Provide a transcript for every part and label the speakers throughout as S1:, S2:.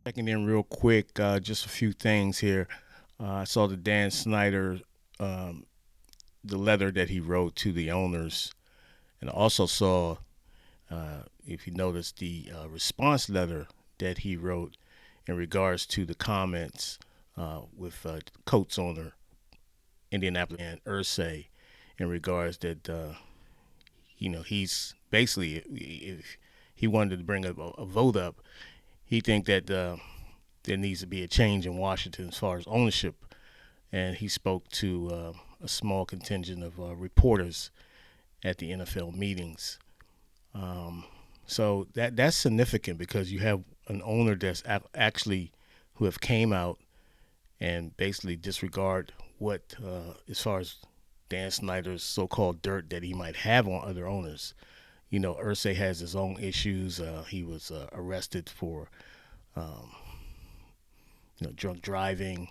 S1: Checking in real quick, just a few things here. I saw the Dan Snyder, um, the letter that he wrote to the owners, and I also saw, if you notice, the response letter that he wrote in regards to the comments with Colts owner Indianapolis and Irsay in regards that he's basically if he wanted to bring a vote up, he think that there needs to be a change in Washington as far as ownership, and he spoke to a small contingent of reporters at the NFL meetings. Um, so that's significant because you have an owner that's actually who have came out and basically disregard what as far as Dan Snyder's so-called dirt that he might have on other owners. You know, Irsay has his own issues. He was arrested for um, drunk driving.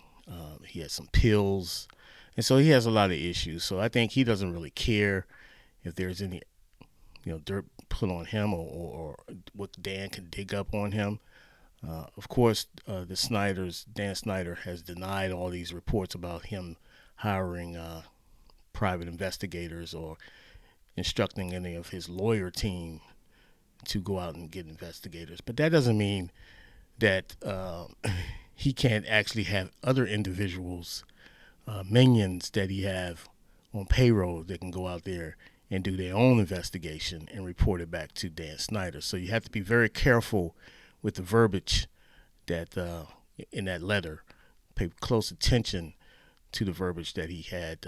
S1: He had some pills, and so he has a lot of issues. So I think he doesn't really care if there's any dirt put on him or what Dan can dig up on him. Of course, the Snyder's Dan Snyder has denied all these reports about him hiring private investigators or instructing any of his lawyer team to go out and get investigators. But that doesn't mean that he can't actually have other individuals, minions that he have on payroll that can go out there and do their own investigation and report it back to Dan Snyder. So you have to be very careful with the verbiage that in that letter. Pay close attention to the verbiage that he had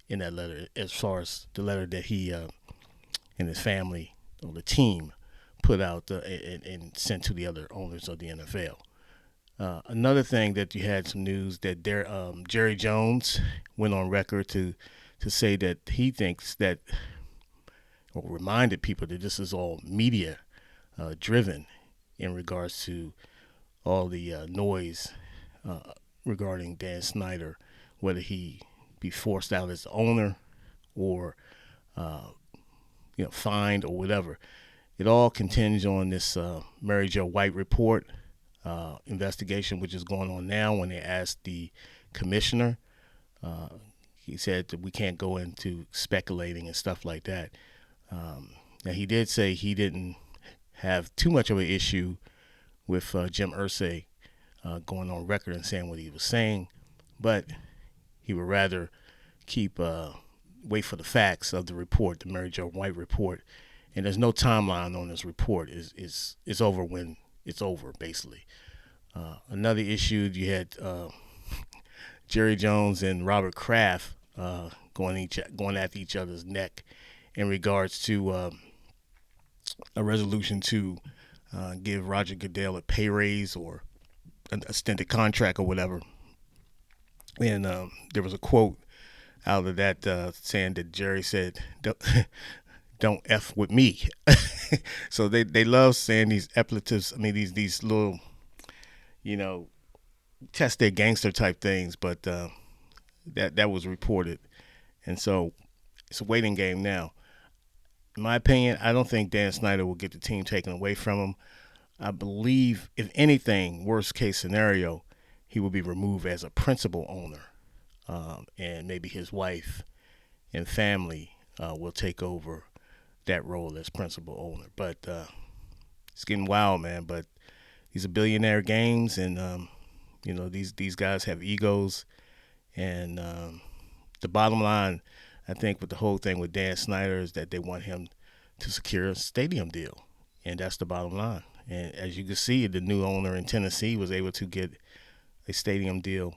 S1: in that letter, as far as the letter that he and his family or the team put out and sent to the other owners of the NFL. Another thing that you had some news that Jerry Jones went on record to say that he thinks that, or reminded people that this is all media driven in regards to all the noise regarding Dan Snyder, whether he be forced out as the owner or uh, fined or whatever. It all contingent on this Mary Jo White report investigation, which is going on now. When they asked the commissioner, uh, he said that we can't go into speculating and stuff like that. Now he did say he didn't have too much of an issue with Jim Irsay going on record and saying what he was saying, but he would rather keep wait for the facts of the report, the Mary Jo White report, and there's no timeline on this report. Is over when it's over, basically. Another issue you had Jerry Jones and Robert Kraft going after each other's neck in regards to a resolution to give Roger Goodell a pay raise or an extended contract or whatever. And there was a quote out of that saying that Jerry said, "Don't f with me." So they love saying these expletives. I mean these little you know test their gangster type things, but that was reported, and so it's a waiting game now. In my opinion, I don't think Dan Snyder will get the team taken away from him. I believe, if anything, worst case scenario, he will be removed as a principal owner, and maybe his wife and family will take over that role as principal owner. But it's getting wild, man. But these are billionaire games, and these guys have egos, and the bottom line, I think, with the whole thing with Dan Snyder is that they want him to secure a stadium deal, and that's the bottom line. And as you can see, the new owner in Tennessee was able to get a stadium deal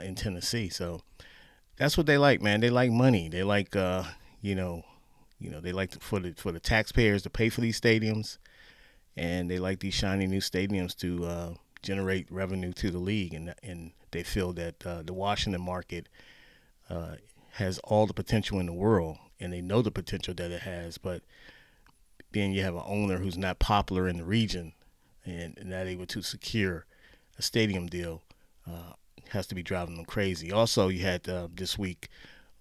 S1: in Tennessee. So that's what they like, man. They like money. They like, they like for the taxpayers to pay for these stadiums, and they like these shiny new stadiums to generate revenue to the league. And they feel that the Washington market uh, has all the potential in the world, and they know the potential that it has. But being you have an owner who's not popular in the region and not able to secure a stadium deal, uh, has to be driving them crazy. Also, you had this week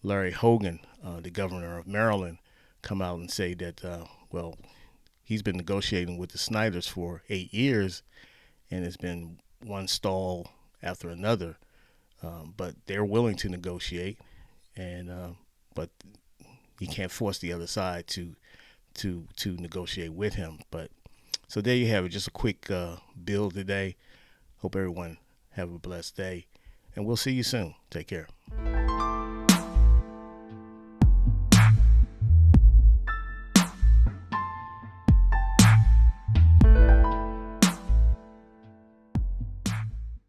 S1: Larry Hogan, the governor of Maryland, come out and say that, well, he's been negotiating with the Snyders for 8 years, and it's been one stall after another. But they're willing to negotiate, and but he can't force the other side to negotiate with him. But so there you have it. Just a quick bill today. Hope everyone have a blessed day, and we'll see you soon. Take care.